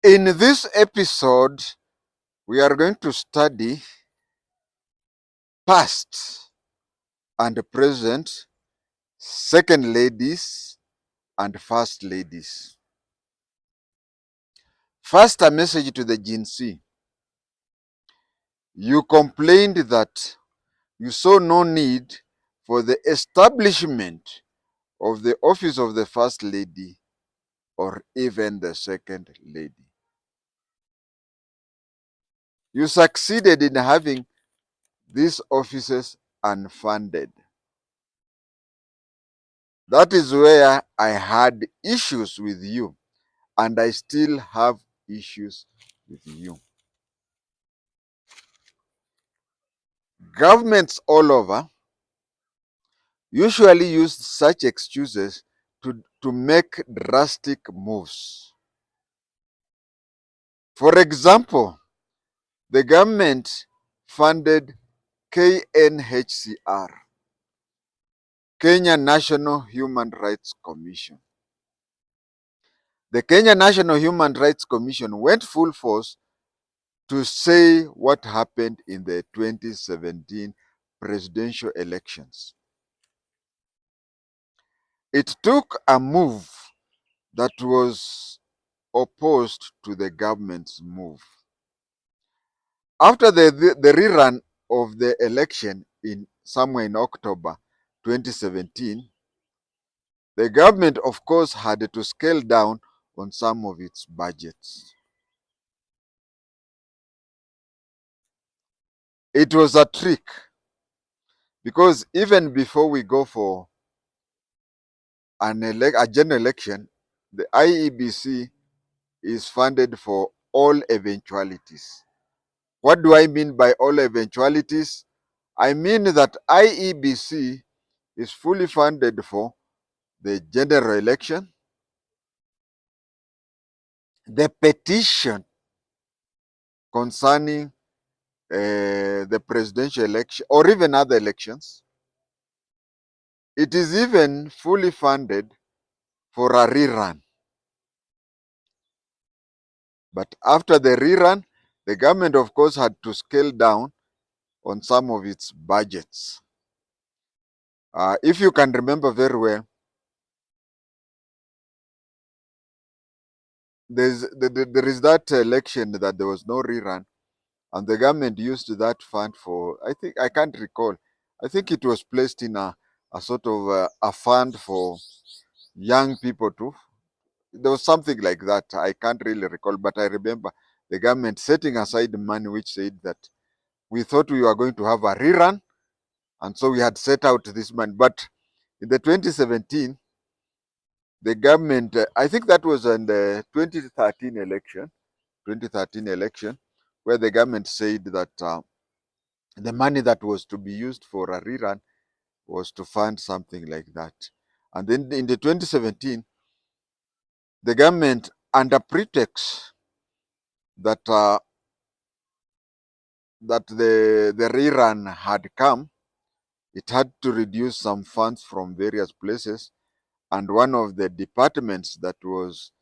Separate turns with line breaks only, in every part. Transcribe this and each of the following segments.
In this episode, we are going to study past and present second ladies and first ladies. First, a message to the Gen Z. You complained that you saw no need for the establishment of the office of the first lady or even the second lady. You succeeded in having these offices unfunded. That is where I had issues with you, and I still have issues with you. Governments all over usually use such excuses to make drastic moves. For example, the government funded KNHCR, Kenya National Human Rights Commission. The Kenya National Human Rights Commission went full force to say what happened in the 2017 presidential elections. It took a move that was opposed to the government's move. After the rerun of the election in somewhere in October 2017, the government, of course, had to scale down on some of its budgets. It was a trick because even before we go for a general election, the IEBC is funded for all eventualities. What do I mean by all eventualities? I mean that IEBC is fully funded for the general election, the petition concerning the presidential election, or even other elections. It is even fully funded for a rerun. But after the rerun, the government, of course, had to scale down on some of its budgets. If you can remember very well, there is that election that there was no rerun, and the government used that fund for, I can't recall, I think it was placed in a sort of a fund for young people too. There was something like that. I can't really recall, but I remember the government setting aside money which said that we thought we were going to have a rerun, and so we had set out this money. But in the 2017, the government, I think that was in the 2013 election, where the government said that the money that was to be used for a rerun was to fund something like that. And then in the 2017, the government, under pretext that the rerun had come, it had to reduce some funds from various places, and one of the departments that was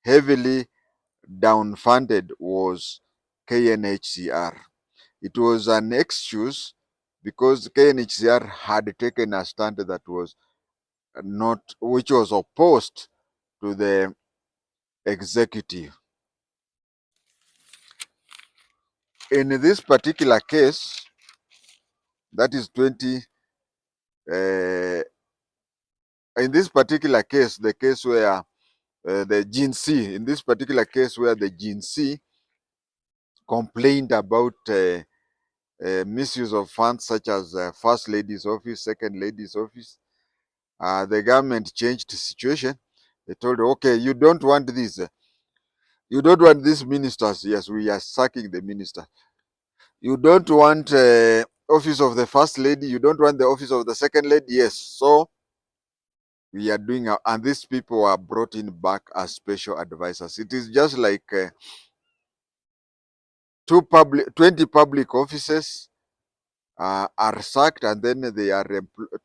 heavily downfunded was KNHCR. It was an excuse because KNHCR had taken a stand that was which was opposed to the executive. In this particular case, that is 20, in this particular case, the case where the Gen Z, in this particular case where the Gen Z complained about misuse of funds such as First Lady's office, Second Lady's office, the government changed the situation. They told her, okay, you don't want this. You don't want these ministers. Yes, we are sacking the minister. You don't want office of the First Lady. You don't want the office of the Second Lady. Yes, so we are doing, and these people are brought in back as special advisors. It is just like 20 public offices are sacked, and then they are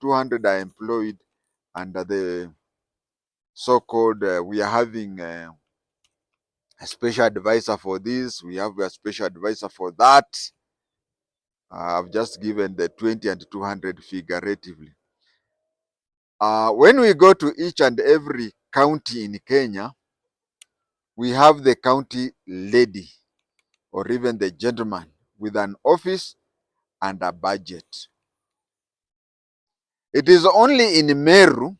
200 are employed under the so-called we are having a special advisor for this, we have a special advisor for that. I've just given the 20 and 200 figuratively. When we go to each and every county in Kenya, we have the county lady or even the gentleman with an office and a budget. It is only in Meru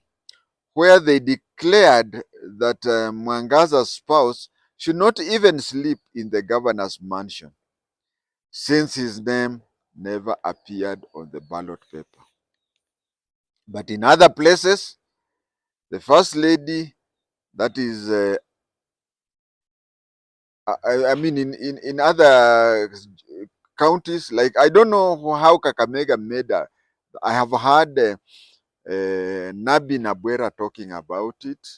where they declared that Mwangaza's spouse should not even sleep in the governor's mansion, since his name never appeared on the ballot paper. But in other places, the first lady, that is, I mean, in other counties, like I don't know how Kakamega made a, I have heard Nabi Nabwera talking about it.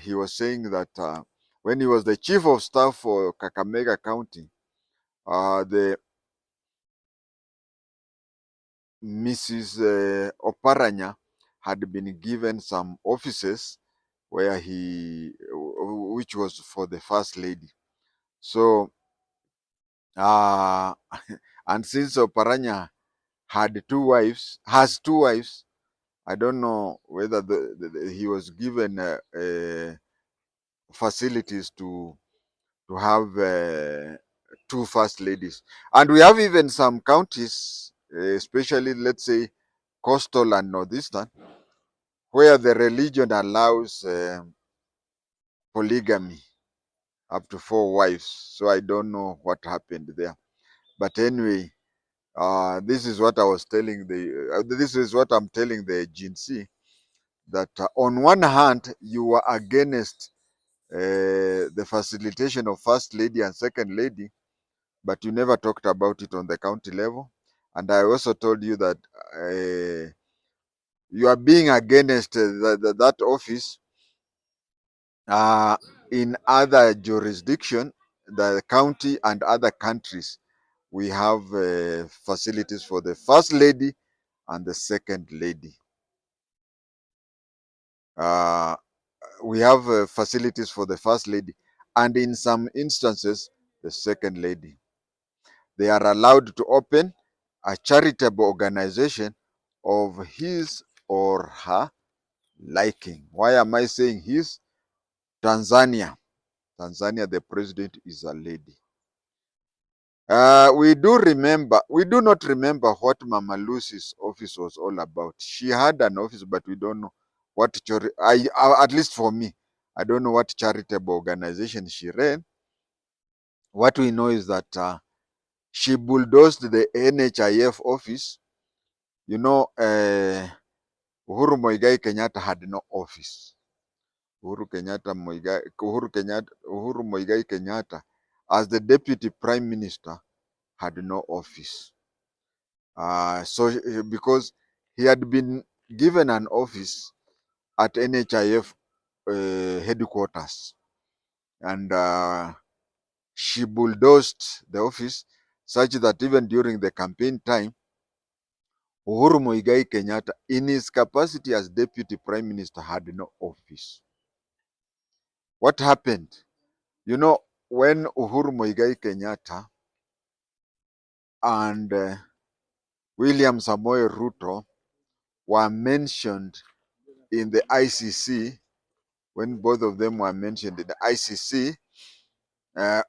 He was saying that when he was the chief of staff for Kakamega County, the Mrs. Oparanya had been given some offices where which was for the first lady. So, and since Oparanya had two wives, has two wives, I don't know whether he was given facilities to have two first ladies. And we have even some counties, especially let's say coastal and northeastern, where the religion allows polygamy up to 4 wives. So I don't know what happened there. But anyway, this is what I was telling this is what I'm telling the GNC, that on one hand, you are against the facilitation of first lady and second lady, but you never talked about it on the county level. And I also told you that you are being against that office in other jurisdiction, the county and other countries. We have facilities for the first lady and the second lady. Uh, we have facilities for the first lady, and in some instances, the second lady. They are allowed to open a charitable organization of his or her liking. Why am I saying his? Tanzania. Tanzania, the president is a lady. We do not remember what Mama Lucy's office was all about. She had an office, but we don't know what, at least for me, I don't know what charitable organization she ran. What we know is that she bulldozed the NHIF office. You know, Uhuru Muigai Kenyatta had no office. Uhuru Muigai Kenyatta, as the deputy prime minister, had no office. Because he had been given an office at NHIF headquarters, and she bulldozed the office such that even during the campaign time, Uhuru Muigai Kenyatta, in his capacity as deputy prime minister, had no office. What happened? You know, when Uhuru Muigai Kenyatta and William Samoei Ruto were mentioned in the ICC, when both of them were mentioned in the ICC,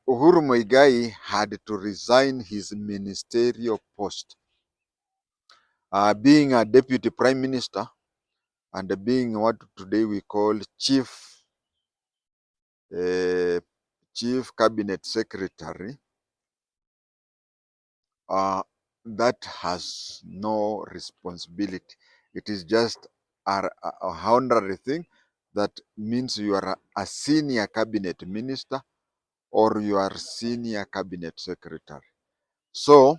Uhuru Muigai had to resign his ministerial post. Being a deputy prime minister and being what today we call chief cabinet secretary, that has no responsibility. It is just a honorary thing. That means you are a senior cabinet minister or you are senior cabinet secretary. So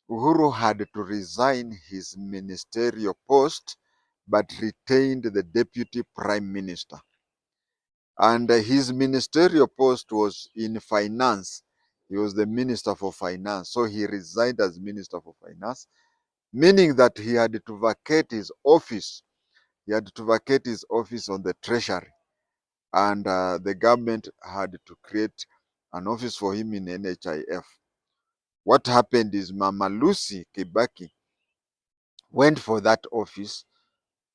Uhuru had to resign his ministerial post but retained the deputy prime minister. And his ministerial post was in finance. He was the minister for finance. So he resigned as minister for finance, meaning that he had to vacate his office. He had to vacate his office on the treasury. and the government had to create an office for him in NHIF. What happened is Mama Lucy Kibaki went for that office,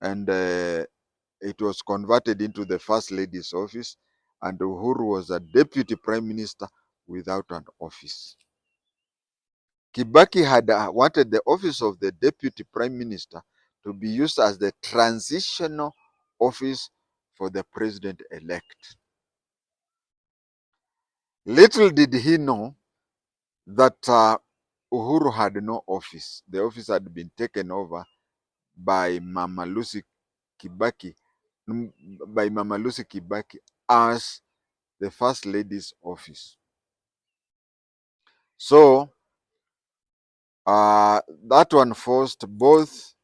and it was converted into the First Lady's office, and Uhuru was a deputy prime minister without an office. Kibaki had wanted the office of the deputy prime minister to be used as the transitional office for the president-elect. Little did he know that Uhuru had no office. The office had been taken over by Mama Lucy Kibaki, as the First Lady's office. So that one forced both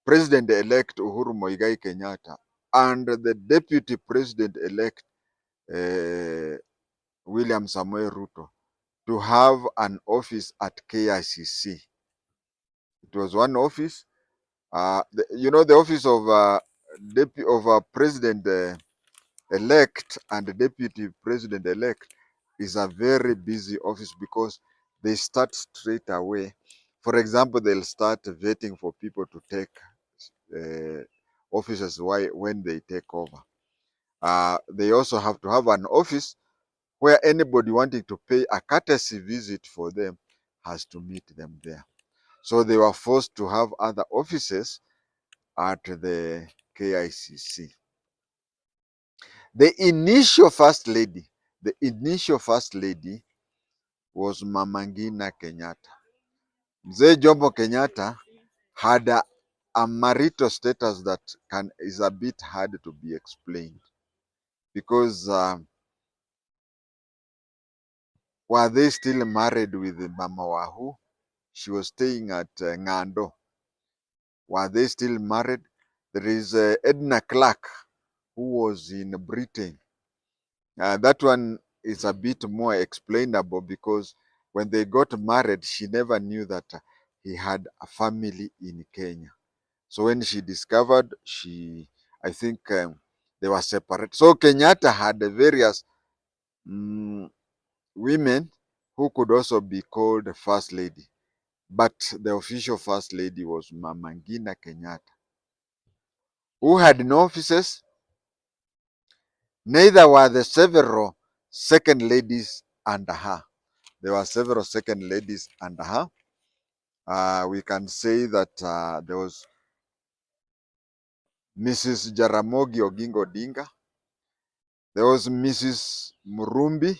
President-elect Uhuru Muigai Kenyatta and the Deputy President-elect William Samoei Ruto to have an office at KICC. It was one office. The office of President-elect and Deputy President-elect is a very busy office because they start straight away. For example, they'll start vetting for people to take offices when they take over. They also have to have an office where anybody wanting to pay a courtesy visit for them has to meet them there. So they were forced to have other offices at the KICC. The initial first lady was Mangina Kenyatta. Mzee Jomo Kenyatta had a marital status that is a bit hard to be explained, because were they still married with Mama Wahu? She was staying at Ngando. Were they still married? There is Edna Clark, who was in Britain. That one is a bit more explainable because when they got married, she never knew that he had a family in Kenya. So when she discovered, I think they were separate. So Kenyatta had various women who could also be called First Lady. But the official First Lady was Mangina Kenyatta, who had no offices. Neither were the several second ladies under her. There were several second ladies under her. We can say that there was Mrs. Jaramogi Oginga Odinga. There was Mrs. Murumbi.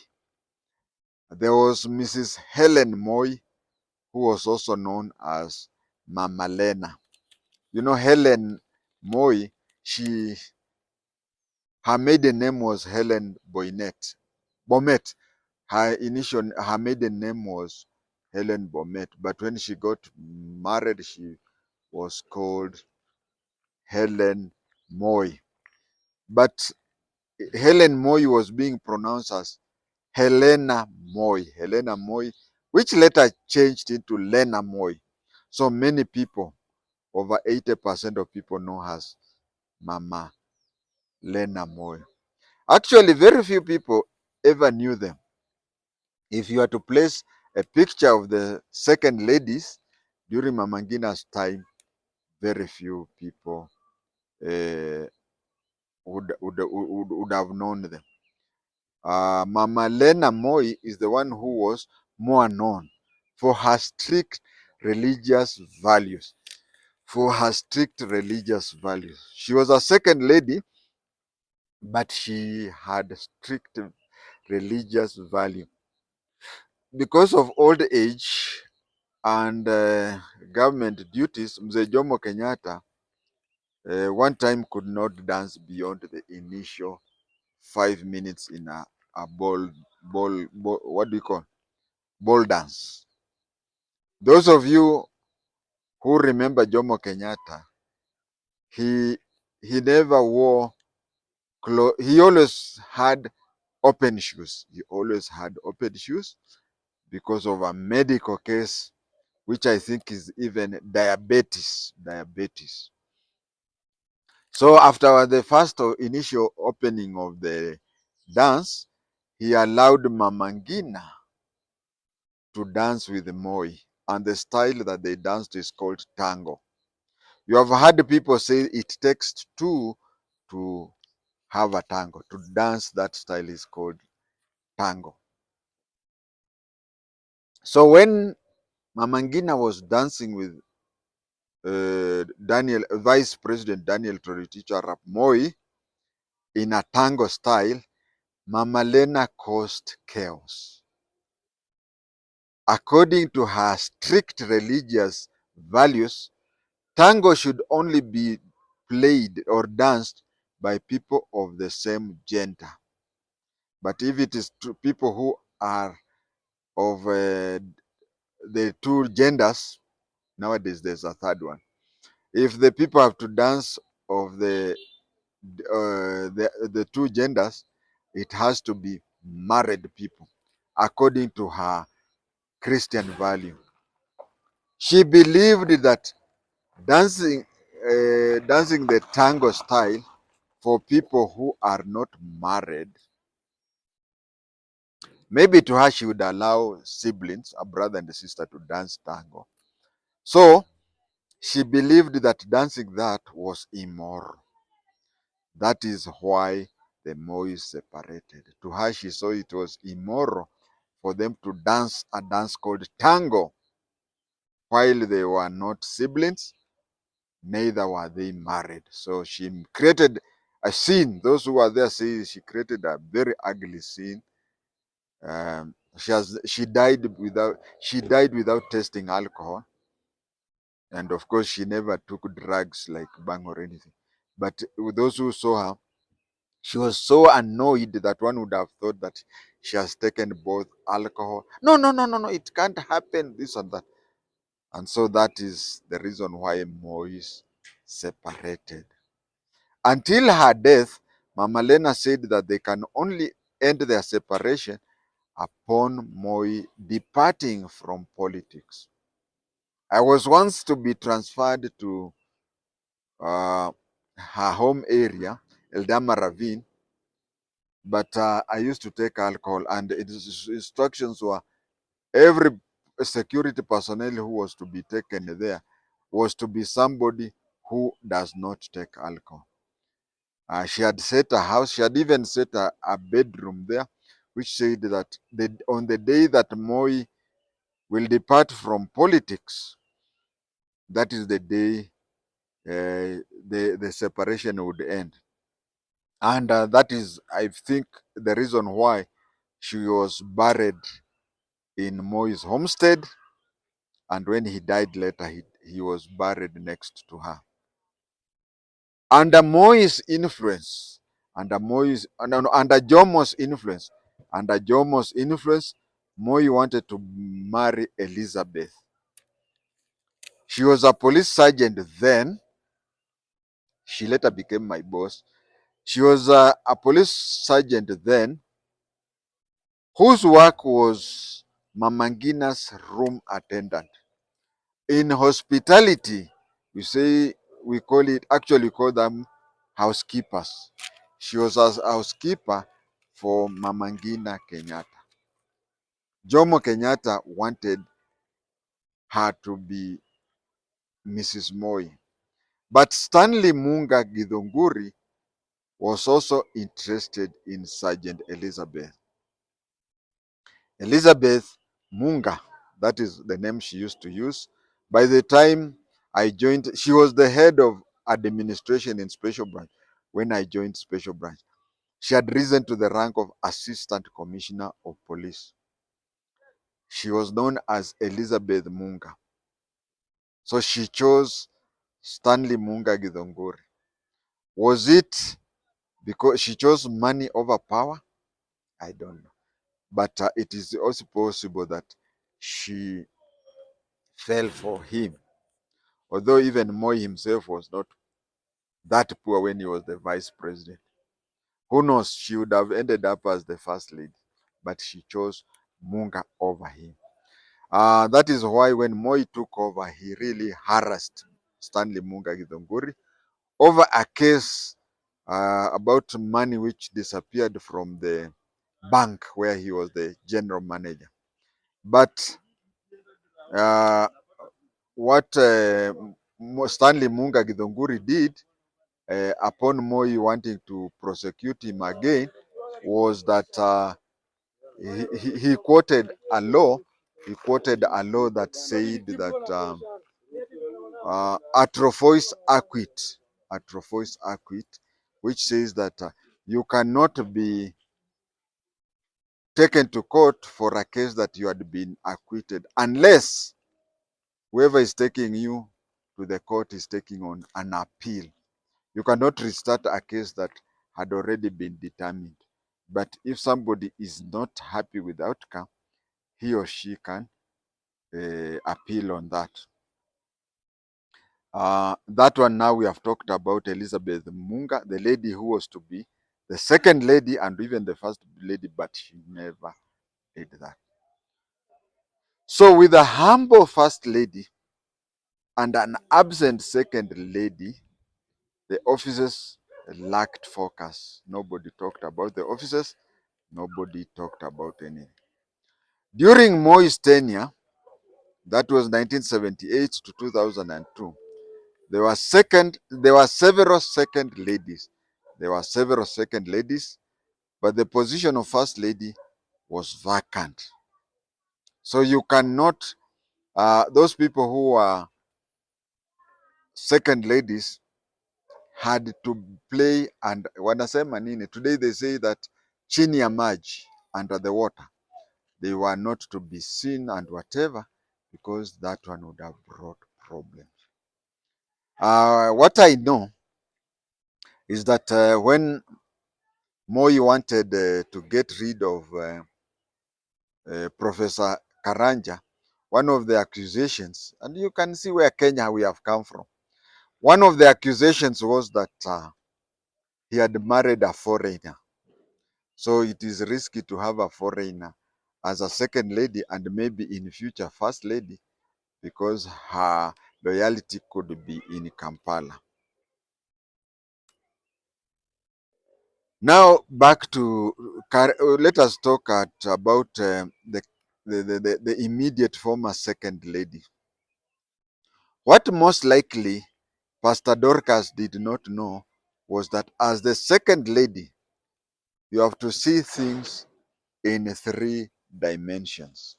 There was Mrs. Helen Moi, who was also known as Mama Lena. You know, Helen Moi, her maiden name was Helen Bomet. Her maiden name was Helen Bomet, but when she got married, she was called Helen Moi. But Helen Moi was being pronounced as Helena Moi, which later changed into Lena Moi. So many people, over 80% of people know her as Mama Lena Moi. Actually, very few people ever knew them. If you are to place a picture of the second ladies during Mama Ngina's time, very few people would have known them. Mama Lena Moi is the one who was more known for her strict religious values. She was a second lady, but she had strict religious value. Because of old age and government duties, Mzee Jomo Kenyatta one time could not dance beyond the initial 5 minutes in a what do you call, ball dance. Those of you who remember Jomo Kenyatta, he never wore clothes. He always had open shoes. Because of a medical case, which I think is even diabetes. So after the first initial opening of the dance, he allowed Mangina to dance with Moi, and the style that they danced is called tango. You have heard people say it takes two to have a tango. To dance that style is called tango. So when Mangina was dancing with Vice President Daniel Toroitich Arap Moi in a tango style, Mama Lena caused chaos. According to her strict religious values, tango should only be played or danced by people of the same gender. But if it is to people who are of the two genders, nowadays there's a third one. If the people have to dance of the two genders, it has to be married people, according to her Christian value. She believed that dancing, dancing the tango style for people who are not married, maybe to her she would allow siblings, a brother and a sister, to dance tango. So she believed that dancing that was immoral. That is why the Mois separated. To her, she saw it was immoral for them to dance a dance called tango while they were not siblings, neither were they married. So she created a scene. Those who were there say she created a very ugly scene. She died without tasting alcohol, and of course she never took drugs like bang or anything. But with those who saw her, she was so annoyed that one would have thought that she has taken both alcohol. No, no, no, no, no, it can't happen, this and that. And so that is the reason why Moise separated. Until her death, Mama Lena said that they can only end their separation upon Moi departing from politics. I was once to be transferred to uh, her home area, Eldama Ravine, but I used to take alcohol, and its instructions were every security personnel who was to be taken there was to be somebody who does not take alcohol. She had set a house, she had even set a bedroom there, which said that on the day that Moi will depart from politics, that is the day the separation would end. And that is, I think, the reason why she was buried in Moi's homestead, and when he died later, he was buried next to her. Under Moi's influence, under Jomo's influence, Moi wanted to marry Elizabeth. She was a police sergeant then. She later became my boss. She was a police sergeant then, whose work was Mamangina's room attendant. In hospitality, we call them housekeepers. She was a housekeeper for Mamangina Kenyatta. Jomo Kenyatta wanted her to be Mrs. Moi. But Stanley Munga Githunguri was also interested in Sergeant Elizabeth. Elizabeth Munga, that is the name she used to use. By the time I joined, she was the head of administration in Special Branch when I joined Special Branch. She had risen to the rank of Assistant Commissioner of Police. She was known as Elizabeth Munga. So she chose Stanley Munga Githunguri. Was it because she chose money over power? I don't know. But it is also possible that she fell for him. Although even Moi himself was not that poor when he was the vice president. Who knows? She would have ended up as the first lady, but she chose Munga over him. That is why when Moi took over, he really harassed Stanley Munga Githunguri over a case about money which disappeared from the bank where he was the general manager. But uh, what Stanley Munga Githunguri did, upon Moi wanting to prosecute him again, was that he quoted a law. He quoted a law that said that atrophois acquit, which says that you cannot be taken to court for a case that you had been acquitted unless whoever is taking you to the court is taking on an appeal. You cannot restart a case that had already been determined. But if somebody is not happy with the outcome, he or she can appeal on that. That one now we have talked about Elizabeth Munga, the lady who was to be the second lady and even the first lady, but she never did that. So with a humble first lady and an absent second lady, the officers lacked focus. Nobody talked about the officers. Nobody talked about anything. During Moi's tenure, that was 1978 to 2002, there were several second ladies. There were several second ladies, but the position of first lady was vacant. So you cannot, those people who were second ladies had to play, and wanasema nini, today they say that chini ya maji, under the water. They were not to be seen and whatever, because that one would have brought problems. What I know is that when Moi wanted to get rid of Professor Karanja, one of the accusations, and you can see where Kenya we have come from, one of the accusations was that he had married a foreigner. So it is risky to have a foreigner as a second lady and maybe in future first lady, because her loyalty could be in Kampala. Now back to, let us talk about the immediate former second lady. What most likely Pastor Dorcas did not know was that as the second lady, you have to see things in three dimensions.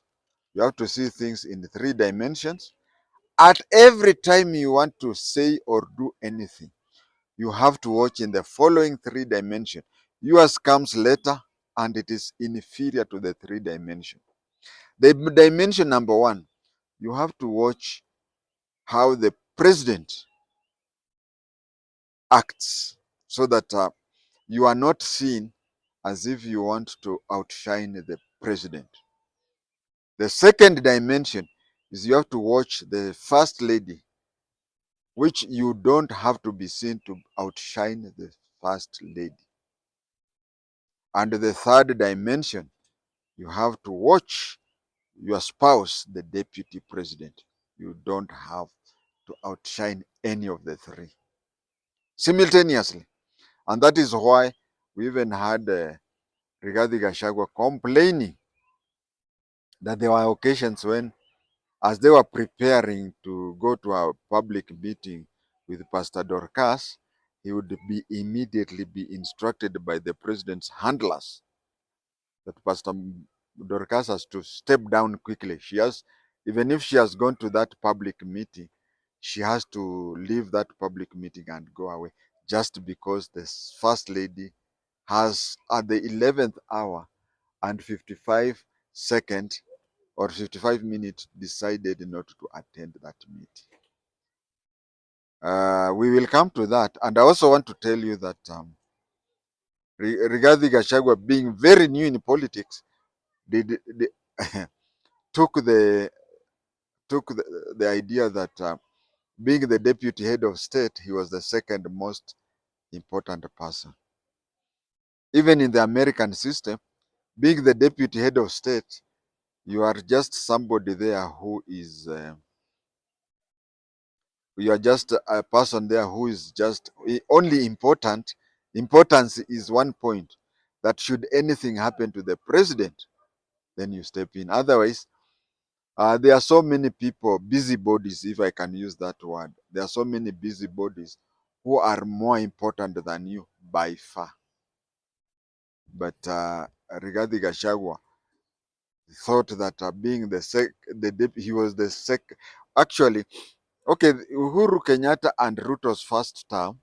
You have to see things in three dimensions. At every time you want to say or do anything, you have to watch in the following three dimensions. Yours comes later and it is inferior to the three dimension. The dimension number one, you have to watch how the president acts, so that you are not seen as if you want to outshine the president. The second dimension is you have to watch the first lady, which you don't have to be seen to outshine the first lady. And the third dimension, you have to watch your spouse, the deputy president. You don't have to outshine any of the three simultaneously. And that is why we even had Rigathi Gachagua complaining that there were occasions when, as they were preparing to go to a public meeting with Pastor Dorcas, he would be immediately be instructed by the president's handlers that Pastor Dorcas has to step down quickly. She has, even if she has gone to that public meeting, she has to leave that public meeting and go away, just because the first lady has, at the 11th hour and 55 seconds or 55 minutes, decided not to attend that meeting. We will come to that. And I also want to tell you that Rigathi Gachagua, being very new in politics, did took the the idea that being the deputy head of state, he was the second most important person. Even in the American system, being the deputy head of state, you are just somebody there who is You are just a person there who is just only important. Importance is one point, that should anything happen to the president, then you step in. Otherwise, there are so many people, busybodies, if I can use that word. There are so many busybodies who are more important than you by far. But Rigathi Gachagua thought that being he was the actually, okay, Uhuru Kenyatta and Ruto's first term,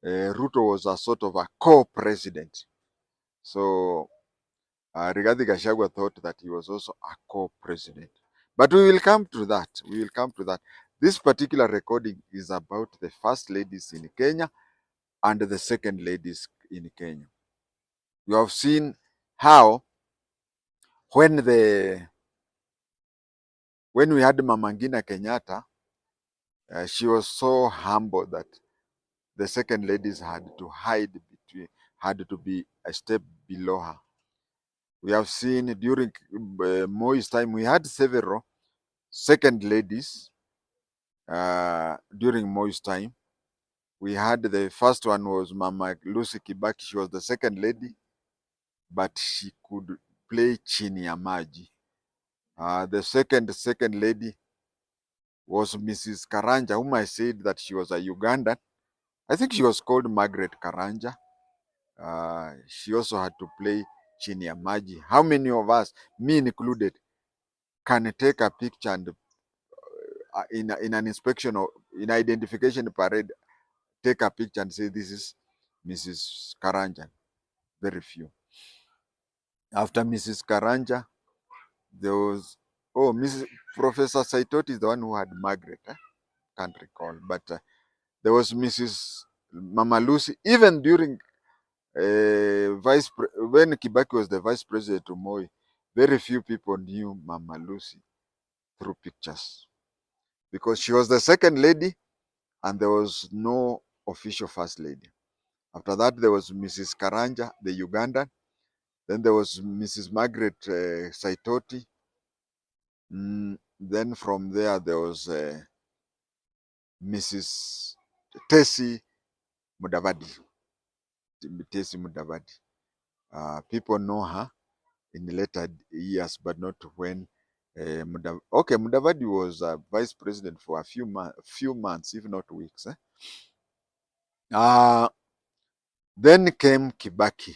Ruto was a sort of a co-president. So Rigathi Gachagua thought that he was also a co-president. But we will come to that. We will come to that. This particular recording is about the first ladies in Kenya and the second ladies in Kenya. You have seen how when we had Mangina Kenyatta, she was so humble that the second ladies had to hide had to be a step below her. We have seen during Moi's time, we had several second ladies during Moi's time. We had the first one was Mama Lucy Kibaki. She was the second lady, but she could play chini ya maji. The second lady was Mrs. Karanja, whom I said that she was a Ugandan. I think she was called Margaret Karanja. She also had to play chini ya maji. How many of us, me included, can take a picture and in an inspection or in identification parade, take a picture and say this is Mrs. Karanja? Very few. After Mrs. Karanja, there was Mrs. Professor Saitoti is the one who had Margaret. Can't recall, but there was Mrs. Mama Lucy. Even during when Kibaki was the vice president to Moi, very few people knew Mama Lucy through pictures because she was the second lady and there was no official first lady. After that, there was Mrs. Karanja, the Ugandan. Then there was Mrs. Margaret Saitoti. Then from there was Mrs. Tesi Mudavadi. Tesi Mudavadi. People know her in later years, but not when Mudavadi was vice president for a few months, if not weeks. Then came Kibaki.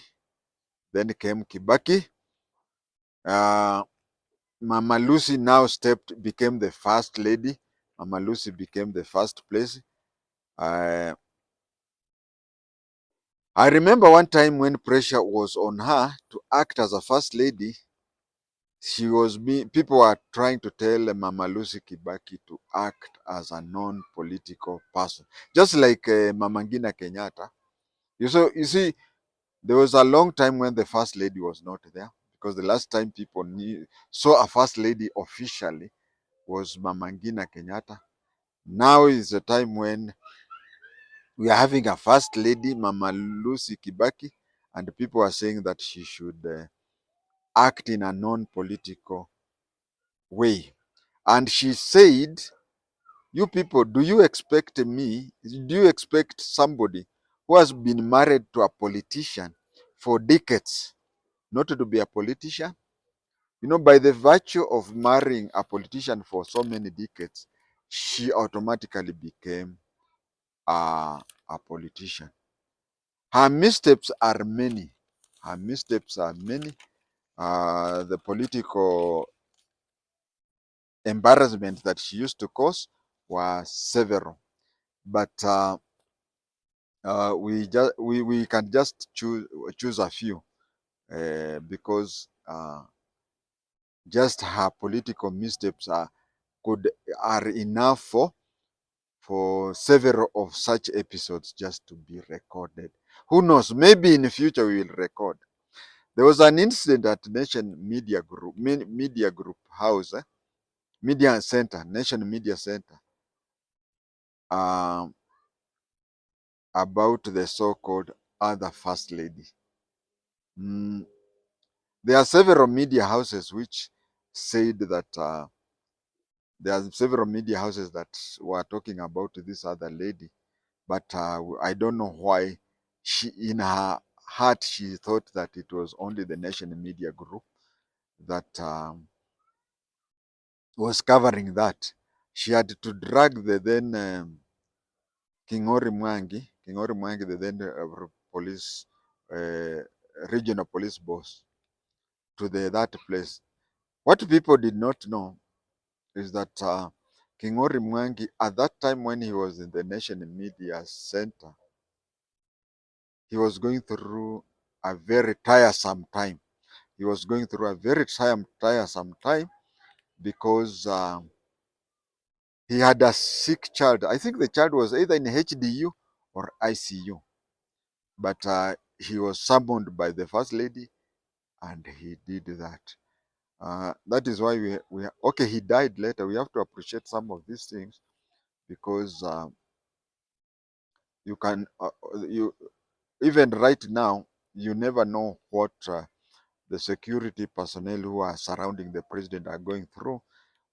Mama Lucy now became the first lady. Mama Lucy became the first place. I remember one time when pressure was on her to act as a first lady, people were trying to tell Mama Lucy Kibaki to act as a non-political person, just like Mama Ngina Kenyatta. You see, there was a long time when the first lady was not there, because the last time people saw a first lady officially was Mama Ngina Kenyatta. Now is the time when we are having a first lady, Mama Lucy Kibaki, and people are saying that she should act in a non-political way. And she said, you people, do you expect somebody who has been married to a politician for decades not to be a politician? You know, by the virtue of marrying a politician for so many decades, she automatically became a politician. Her missteps are many. The political embarrassment that she used to cause were several. But we can just choose a few because just her political missteps are enough for several of such episodes just to be recorded. Who knows? Maybe in the future we will record. There was an incident at Nation Media Group House, Media Center, Nation Media Center, um, about the so-called other first lady. There are several media houses which said that There are several media houses that were talking about this other lady, but I don't know why she, in her heart, she thought that it was only the Nation Media Group that was covering that. She had to drag the then King Ori Mwangi, the then police, uh, regional police boss, to that place. What people did not know is that King Ori Mwangi, at that time when he was in the Nation Media Center, he was going through a very tiresome time. He was going through a very tiresome time because he had a sick child. I think the child was either in HDU or ICU, but he was summoned by the First Lady and he did that. That is why okay, he died later. We have to appreciate some of these things because you can, you even right now, you never know what the security personnel who are surrounding the president are going through.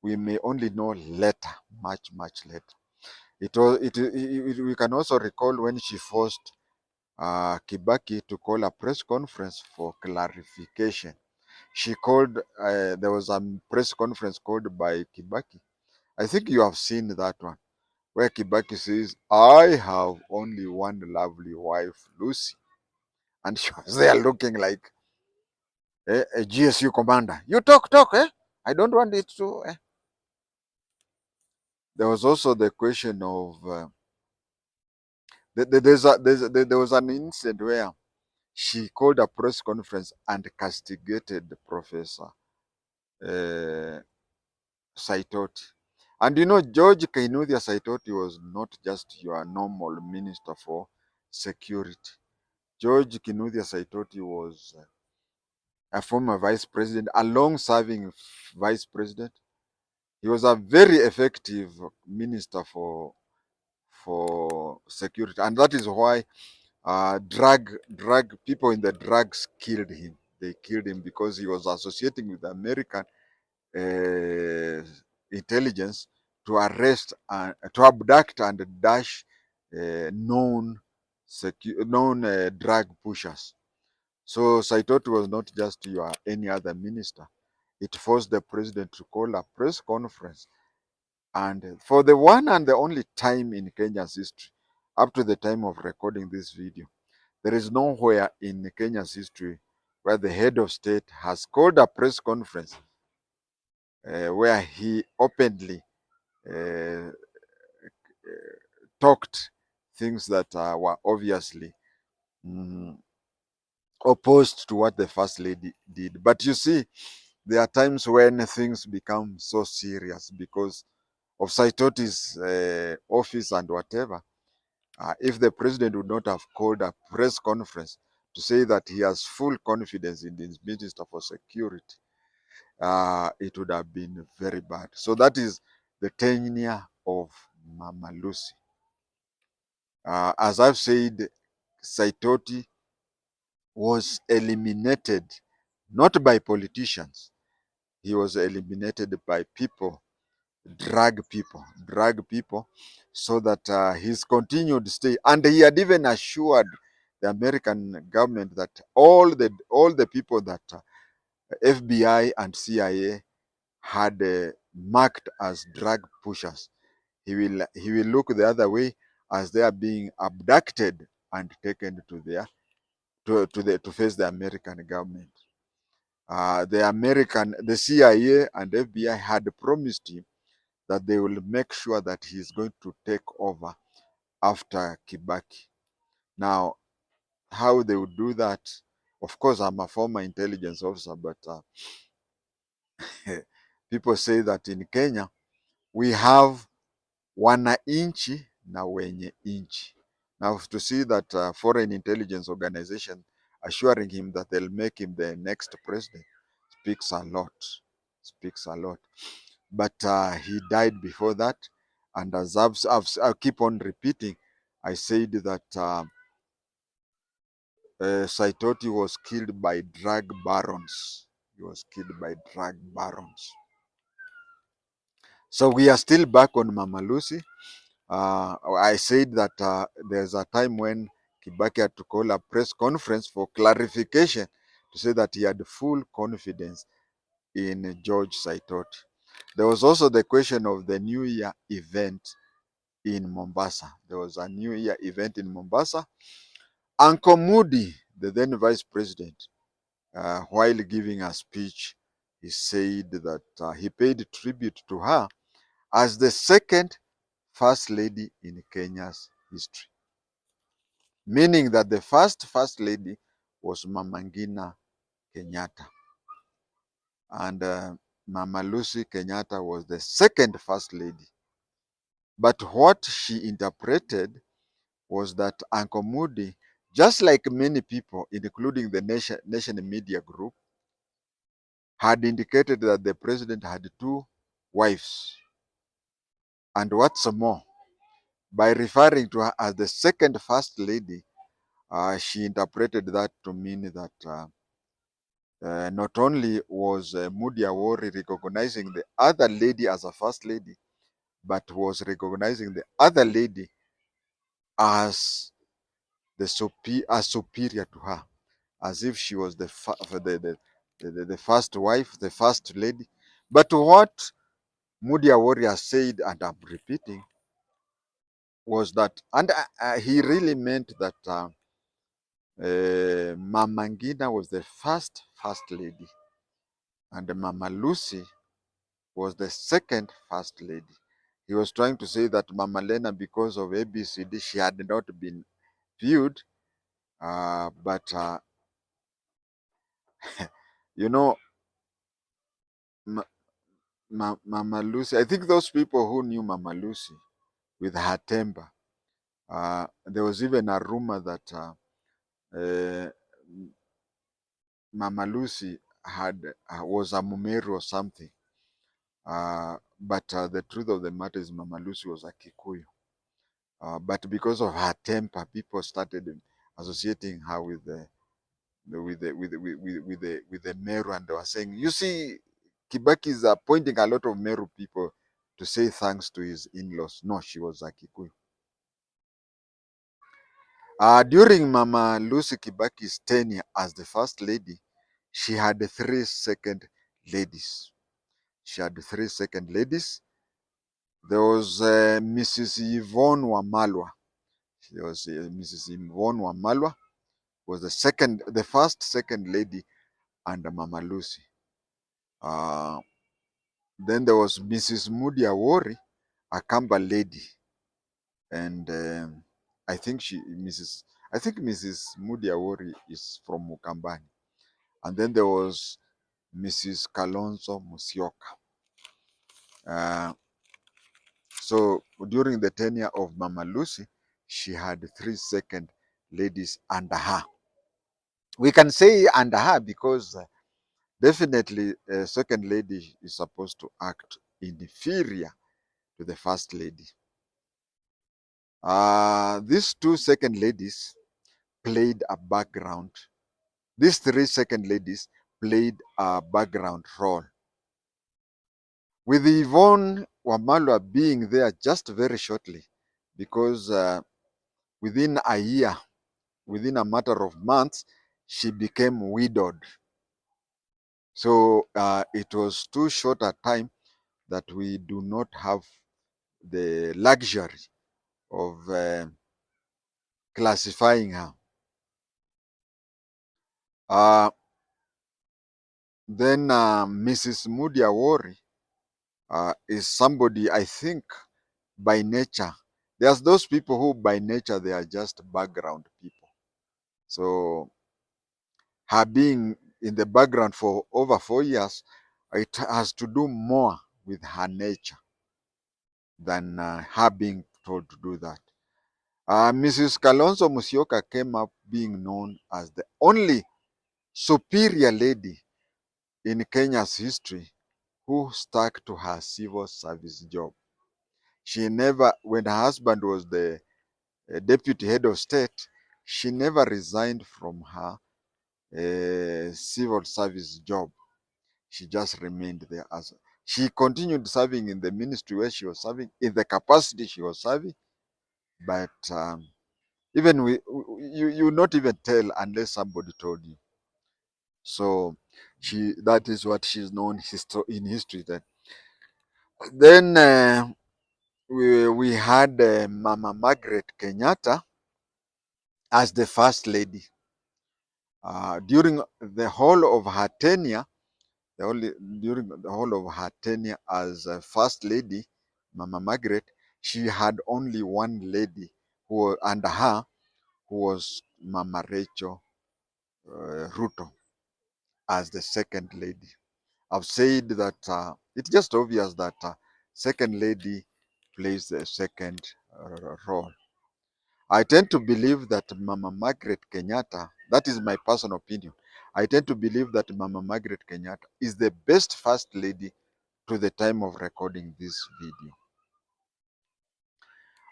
We may only know later, much later. We can also recall when she forced Kibaki to call a press conference for clarification. She called, there was a press conference called by Kibaki. I think you have seen that one, where Kibaki says, I have only one lovely wife, Lucy. And she was there looking like a GSU commander. You talk, eh? I don't want it to. There was also the question of, there was an incident where she called a press conference and castigated Professor uh, Saitoti. And you know, George Kainuthia Saitoti was not just your normal minister for security. George Kinuthia Saitoti was a former vice president, a long-serving vice president. He was a very effective minister for security, and that is why drug people in the drugs killed him. They killed him because he was associating with American uh, intelligence to arrest and to abduct and dash known drug pushers. So Saitoti was not just your any other minister. It forced the president to call a press conference. And for the one and the only time in Kenya's history, up to the time of recording this video, there is nowhere in Kenya's history where the head of state has called a press conference where he openly uh, talked things that were obviously mm, opposed to what the first lady did. But you see, there are times when things become so serious because of Saitoti's office and whatever. If the president would not have called a press conference to say that he has full confidence in his minister for security, it would have been very bad. So that is the tenure of Mama Lucy. As I've said, Saitoti was eliminated not by politicians. He was eliminated by people, drag people, so that his continued stay. And he had even assured the American government that all the people that FBI and CIA had marked as drug pushers, he will look the other way as they are being abducted and taken to their to face the American government. The CIA and FBI had promised him that they will make sure that he's going to take over after Kibaki. Now, how they would do that? Of course, I'm a former intelligence officer, but people say that in Kenya we have wananchi na wenye inchi. Now, to see that foreign intelligence organization assuring him that they'll make him the next president speaks a lot. Speaks a lot. But he died before that. And as I keep on repeating, I said that Saitoti was killed by drug barons. He was killed by drug barons. So we are still back on Mama Lucy. I said that there's a time when Kibaki had to call a press conference for clarification to say that he had full confidence in George Saitoti. There was also the question of the New Year event in Mombasa. There was a New Year event in Mombasa. Uncle Moody, the then vice president, while giving a speech, he said that he paid tribute to her as the second first lady in Kenya's history, meaning that the first lady was Mangina Kenyatta, and Mama Lucy Kenyatta was the second first lady. But what she interpreted was that Uncle Moody, just like many people, including the nation media group, had indicated that the president had two wives. And what's more, by referring to her as the second first lady, she interpreted that to mean that not only was Moody Awori recognizing the other lady as a first lady, but was recognizing the other lady as as superior to her, as if she was the first wife, the first lady. But what Moody Awori said, and I'm repeating, was that, and he really meant that Mama Ngina was the first lady, and Mama Lucy was the second first lady. He was trying to say that Mama Lena, because of ABCD, she had not been viewed, but you know, Mama Lucy. I think those people who knew Mama Lucy with her temper, there was even a rumor that uh, Mama Lucy had was a Mumeru or something. But the truth of the matter is Mama Lucy was a Kikuyu. But because of her temper, people started associating her with the Meru, and they were saying, you see, Kibaki is appointing a lot of Meru people to say thanks to his in-laws. No, she was a Kikuyu. During Mama Lucy Kibaki's tenure as the first lady, she had three second ladies. She had three second ladies. There was Mrs. Yvonne Wamalwa. There was Mrs. Yvonne Wamalwa was the first second lady under Mama Lucy. Then there was Mrs. Moody Awori, a Kamba lady, and I think Mrs. Moody Awori is from Mukambani. And then there was Mrs. Kalonzo Musyoka. So during the tenure of Mama Lucy, she had three second ladies under her. We can say under her because definitely a second lady is supposed to act inferior to the first lady. These two second ladies played a background. These three second ladies played a background role. With Yvonne Wamalwa being there just very shortly, because within a year, within a matter of months, she became widowed. So it was too short a time that we do not have the luxury of classifying her. Uh, then Mrs. Moody Awori is somebody, I think, by nature. There's those people who by nature they are just background people. So her being in the background for over 4 years, it has to do more with her nature than her being told to do that. Mrs. Kalonzo Musyoka came up being known as the only superior lady in Kenya's history who stuck to her civil service job. She never, when her husband was the deputy head of state, she never resigned from her civil service job. She just remained there as She continued serving in the ministry where she was serving, in the capacity she was serving, but even you not even tell unless somebody told you. So that is what she's known in history. Then we had Mama Margaret Kenyatta as the first lady. During the whole of her tenure, during the whole of her tenure as first lady, Mama Margaret, she had only one lady who under her, who was Mama Rachel Ruto as the second lady. I've said that it's just obvious that second lady plays the second role. I tend to believe that Mama Margaret Kenyatta, that is my personal opinion, I tend to believe that Mama Margaret Kenyatta is the best first lady to the time of recording this video.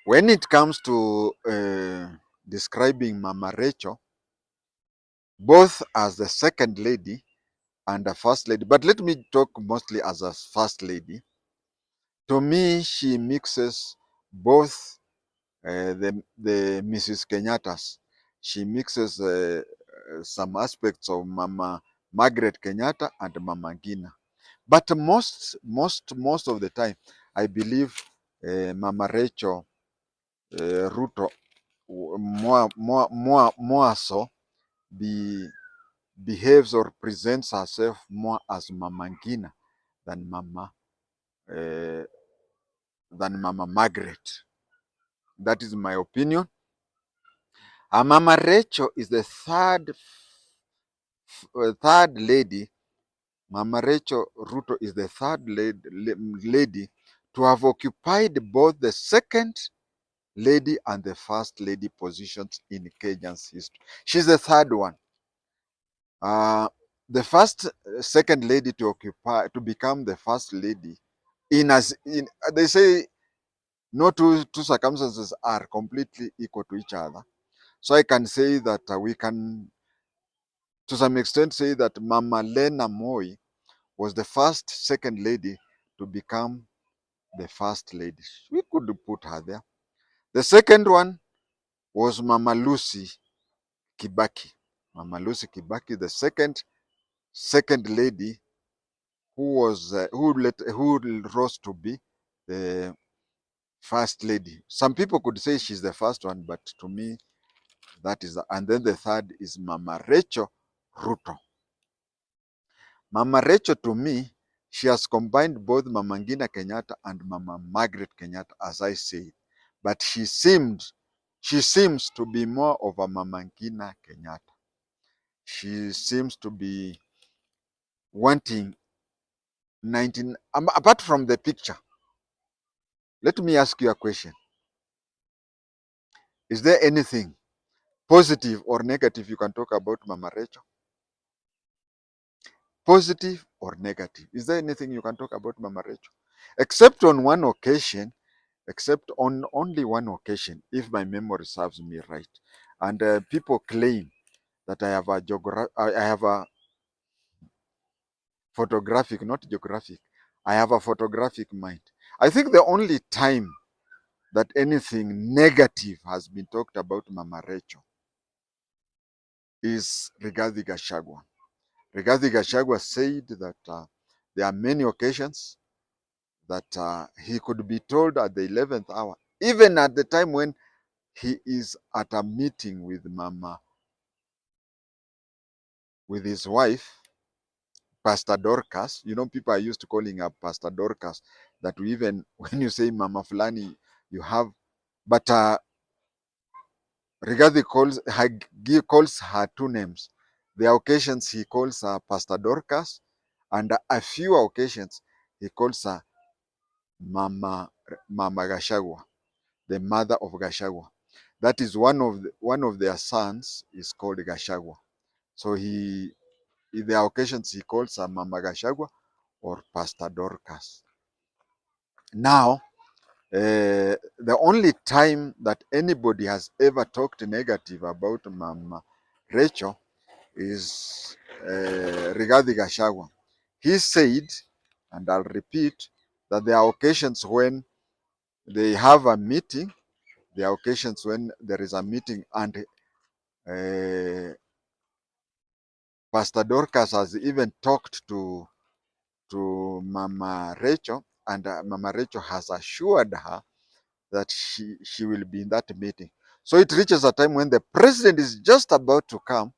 When it comes to describing Mama Rachel, both as the second lady and the first lady, but let me talk mostly as a first lady. To me, she mixes both the Mrs. Kenyatta's. She mixes some aspects of Mama Margaret Kenyatta and Mama Mangina. But most of the time, I believe Mama Rachel Ruto more so behaves or presents herself more as Mama Mangina than uh, Mama Margaret. That is my opinion. Mama Rachel is the third lady. Mama Rachel Ruto is the third lady to have occupied both the second lady and the first lady positions in Kenya's history. She's the third one. The first, second lady to become the first lady they say no two circumstances are completely equal to each other. So I can say that we can, to some extent, say that Mama Lena Moi was the first second lady to become the first lady. We could put her there. The second one was Mama Lucy Kibaki. Mama Lucy Kibaki, the second lady who rose to be the first lady. Some people could say she's the first one, but to me, that is, and then the third is Mama Rachel Ruto. Mama Rachel, to me, she has combined both Mama Ngina Kenyatta and Mama Margaret Kenyatta, as I say, but she seems to be more of a Mama Ngina Kenyatta. She seems to be wanting apart from the picture. Let me ask you a question. Is there anything positive or negative you can talk about Mama Rachel? Positive or negative? Is there anything you can talk about Mama Rachel? Except on one occasion, except on only one occasion, if my memory serves me right. And people claim that I have a photographic, not geographic. I have a photographic mind. I think the only time that anything negative has been talked about Mama Rachel is Rigathi Gachagua. Rigathi Gachagua said that there are many occasions that he could be told at the 11th hour, even at the time when he is at a meeting with his wife, Pastor Dorcas. You know, people are used to calling her Pastor Dorcas, that we even, when you say Mama Fulani, you have, but Rigathi calls her two names. There are occasions he calls her Pastor Dorcas, and a few occasions he calls her Mama Gachagua, the mother of Gachagua. That is one of their sons is called Gachagua. So there are occasions he calls her Mama Gachagua or Pastor Dorcas. Now, the only time that anybody has ever talked negative about Mama Rachel is Rigathi Gachagua. He said And I'll repeat that there are occasions when they have a meeting. There are occasions when there is a meeting and Pastor Dorcas has even talked to Mama Rachel, and Mama Rachel has assured her that she will be in that meeting. So it reaches a time when the president is just about to come,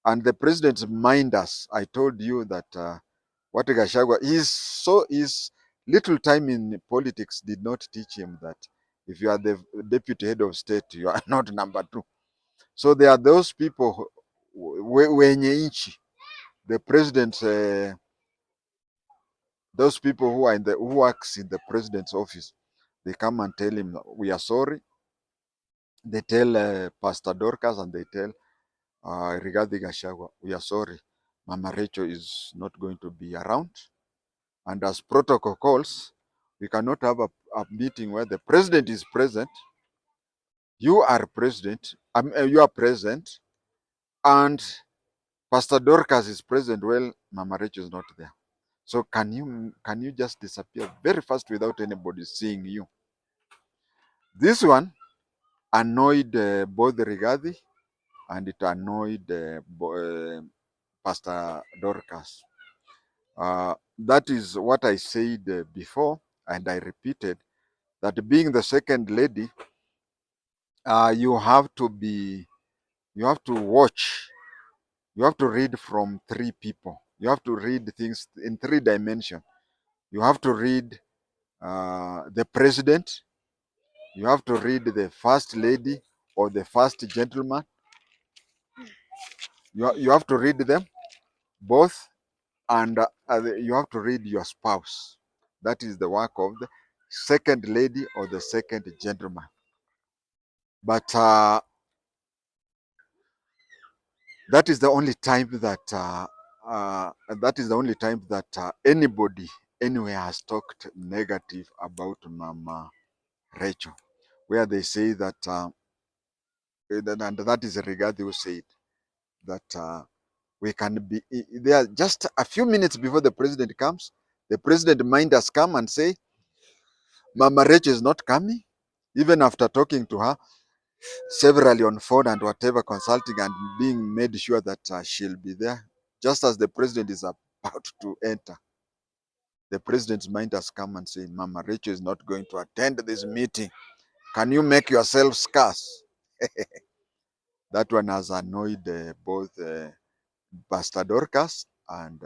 and the president mind us. I told you that what Gachagua his little time in politics did not teach him that if you are the deputy head of state, you are not number two. So there are those people wenye nchi, the president, those people who are who works in the president's office. They come and tell him we are sorry. They tell Pastor Dorcas and they tell regarding Gachagua, we are sorry. Mama Rachel is not going to be around. And as protocol calls, we cannot have a meeting where the president is present, you are president, you are present, and Pastor Dorcas is present. Well, Mama Rachel is not there. So can you just disappear very fast without anybody seeing you? This one annoyed both Rigathi and it annoyed Pastor Dorcas. That is what I said before, and I repeated that being the second lady, you have to watch, you have to read from three people. You have to read things in three dimensions. You have to read the president, you have to read the first lady or the first gentleman. You have to read them both, and you have to read your spouse. That is the work of the second lady or the second gentleman. But that is the only time that anybody anywhere has talked negative about Mama Rachel, where they say that, and that is Rigathi who said that we can be there just a few minutes before the president comes. The president mind us come and say, Mama Rachel is not coming, even after talking to her severally on phone and whatever, consulting and being made sure that she'll be there. Just as the president is about to enter, the president's mind has come and say, Mama Rachel is not going to attend this meeting. Can you make yourself scarce? That one has annoyed both Pastor Dorcas and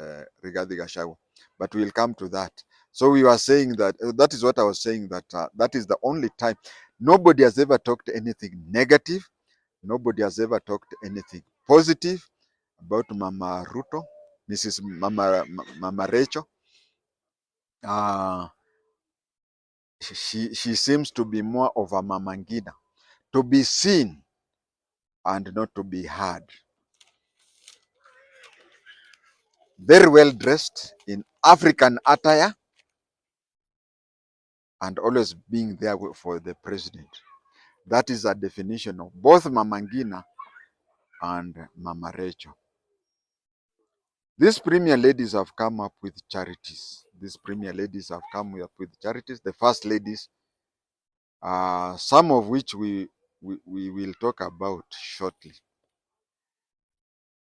Rigathi Gachagua. But we'll come to that. So we were saying that, that is what I was saying, that that is the only time. Nobody has ever talked anything negative. Nobody has ever talked anything positive about Mama Ruto, Mrs. Mama Rachel. Uh, she seems to be more of a Mangina, to be seen and not to be heard. Very well dressed in African attire and always being there for the president. That is a definition of both Mama Ngina and Mama Rachel. These premier ladies have come up with charities. These premier ladies have come up with charities. The first ladies, some of which we will talk about shortly.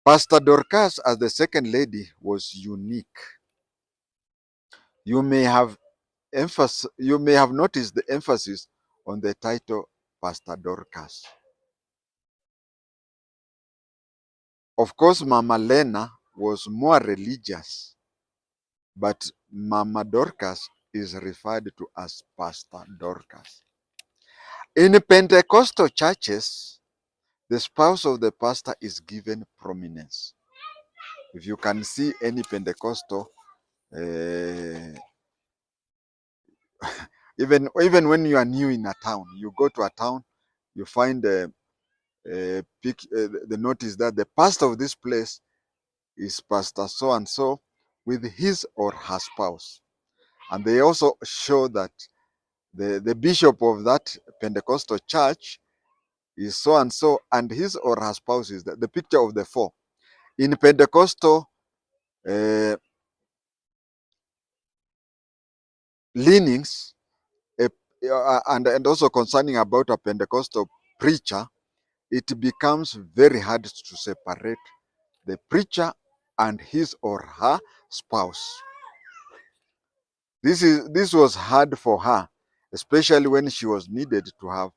Pastor Dorcas, as the second lady, was unique. You may have noticed the emphasis on the title Pastor Dorcas. Of course, Mama Lena was more religious, but Mama Dorcas is referred to as Pastor Dorcas. In Pentecostal churches, the spouse of the pastor is given prominence. If you can see any Pentecostal, even when you are new in a town, you go to a town, you find the notice that the pastor of this place is Pastor so and so with his or her spouse. And they also show that the bishop of that Pentecostal church is so and so, and his or her spouse is the picture of the four. In Pentecostal leanings, and also concerning about a Pentecostal preacher, it becomes very hard to separate the preacher and his or her spouse. This was hard for her, especially when she was needed to have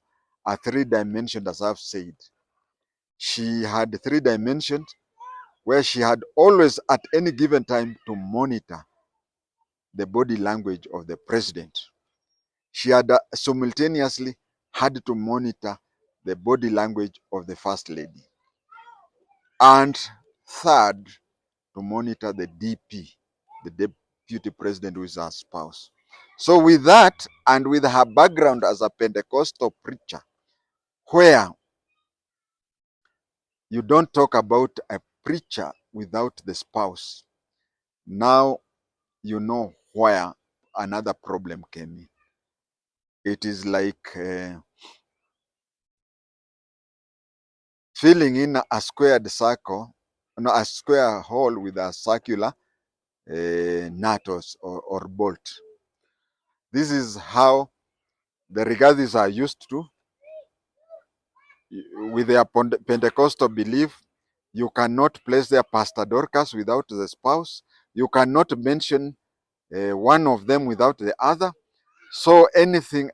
a three dimension, as I've said. She had three dimensions where she had always at any given time to monitor the body language of the president. She had simultaneously had to monitor the body language of the first lady. And third, to monitor the DP, the deputy president, who is her spouse. So with that, and with her background as a Pentecostal preacher, where you don't talk about a preacher without the spouse, now you know where another problem came in. It is like filling in a squared circle, no, a square hole with a circular nut or bolt. This is how the Rigathis are used to. With their Pentecostal belief, you cannot place their Pastor Dorcas without the spouse. You cannot mention one of them without the other. So anything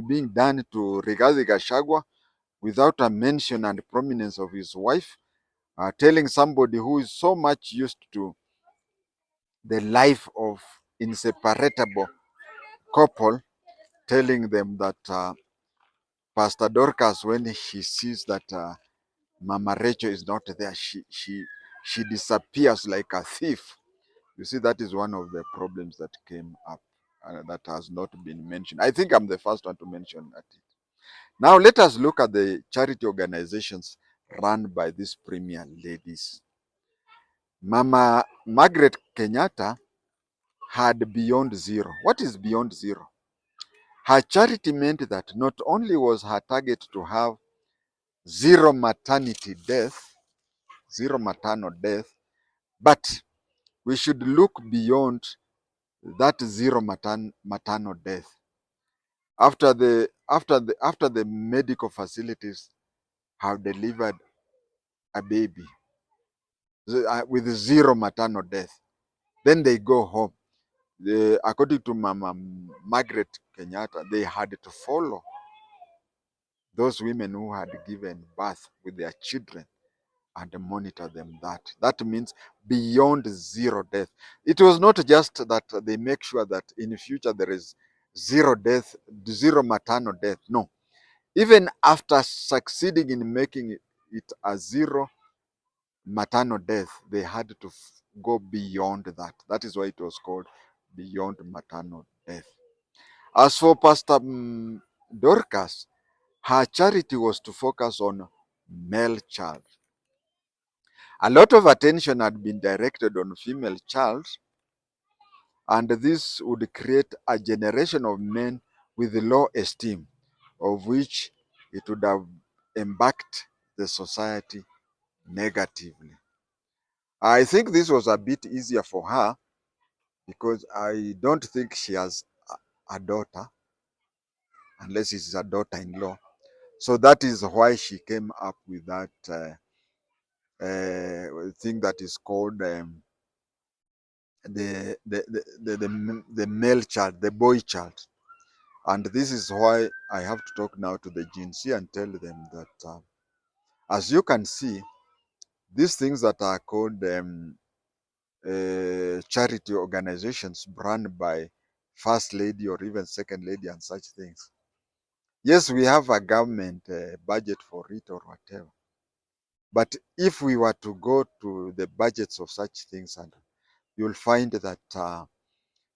being done to Rigathi Gachagua without a mention and prominence of his wife, telling somebody who is so much used to the life of inseparable couple, telling them that Pastor Dorcas, when she sees that Mama Rachel is not there, she disappears like a thief. You see, that is one of the problems that came up that has not been mentioned. I think I'm the first one to mention that. Now let us look at the charity organizations run by these premier ladies. Mama Margaret Kenyatta had Beyond Zero. What is Beyond Zero? Her charity meant that not only was her target to have zero maternity death, zero maternal death, but we should look beyond that zero maternal death. After the medical facilities have delivered a baby with zero maternal death, then they go home. According to Mama Margaret Kenyatta, they had to follow those women who had given birth with their children and monitor them. That means beyond zero death. It was not just that they make sure that in the future there is zero death, zero maternal death. No, even after succeeding in making it a zero maternal death, they had to go beyond that. That is why it was called beyond maternal death. As for Pastor Dorcas, her charity was to focus on male child. A lot of attention had been directed on female child, and this would create a generation of men with low esteem, of which it would have impacted the society negatively. I think this was a bit easier for her because I don't think she has a daughter, unless it's a daughter-in-law. So that is why she came up with that thing that is called the male child, the boy child. And this is why I have to talk now to the Gen Z and tell them that, as you can see, these things that are called charity organizations run by First Lady or even Second Lady and such things. Yes, we have a government budget for it or whatever. But if we were to go to the budgets of such things, and you'll find that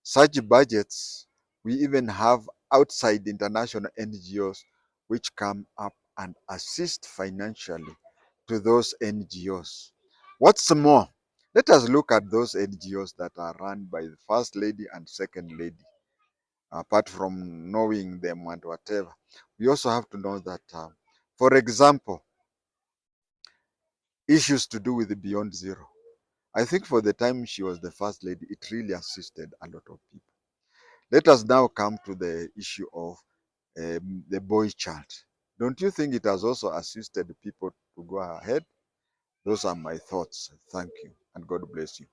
such budgets, we even have outside international NGOs which come up and assist financially to those NGOs. What's more, let us look at those NGOs that are run by the First Lady and Second Lady. Apart from knowing them and whatever, we also have to know that, for example, issues to do with the Beyond Zero. I think for the time she was the First Lady, it really assisted a lot of people. Let us now come to the issue of the boy child. Don't you think it has also assisted people to go ahead? Those are my thoughts. Thank you, and God bless you.